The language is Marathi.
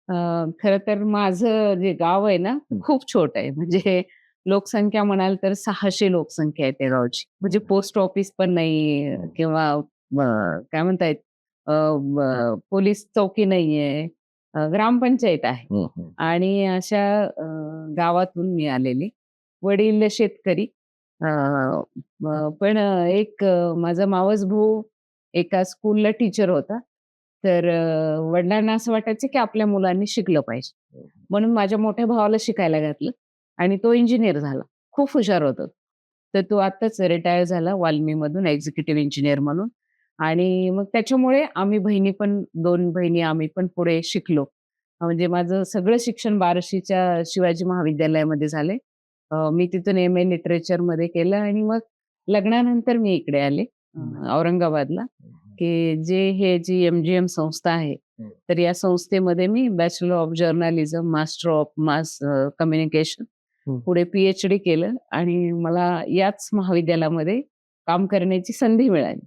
अ, खरं तर माझं जे गाव आहे ना, हं, खूप छोटं आहे. म्हणजे लोकसंख्या म्हणाल तर 600 लोकसंख्या आहे त्या गावची. म्हणजे हं, पोस्ट ऑफिस पण नाही हं, किंवा काय म्हणता येईल पोलीस चौकी नाहीये, ग्रामपंचायत आहे. हं, हं, आणि अशा गावातून मी आलेली. वडील शेतकरी. अ, पण एक माझा मावस भाऊ एका स्कूलला टीचर होता. तर वडिलांना असं वाटायचं की आपल्या मुलांनी शिकलं पाहिजे. हं, म्हणून माझ्या मोठ्या भावाला शिकायला घातलं आणि तो इंजिनिअर झाला. खूप हुशार होता. तर तो आत्ताच रिटायर झाला वाल्मीमधून एक्झिक्युटिव्ह इंजिनिअर म्हणून. आणि मग त्याच्यामुळे आम्ही बहिणी पण 2 बहिणी आम्ही पण पुढे शिकलो. म्हणजे माझं सगळं शिक्षण बार्शीच्या शिवाजी महाविद्यालयामध्ये झालंय. मी तिथून एम-ए लिटरेचरमध्ये केलं आणि मग लग्नानंतर मी इकडे आले हं, औरंगाबादला, हं, हं, की हे जी एम-जी-एम संस्था आहे. हं, तर या संस्थेमध्ये मी bachelor of journalism, master of mass communication हं. पुढे पी-एच-डी केलं आणि मला याच महाविद्यालयामध्ये काम करण्याची संधी मिळाली.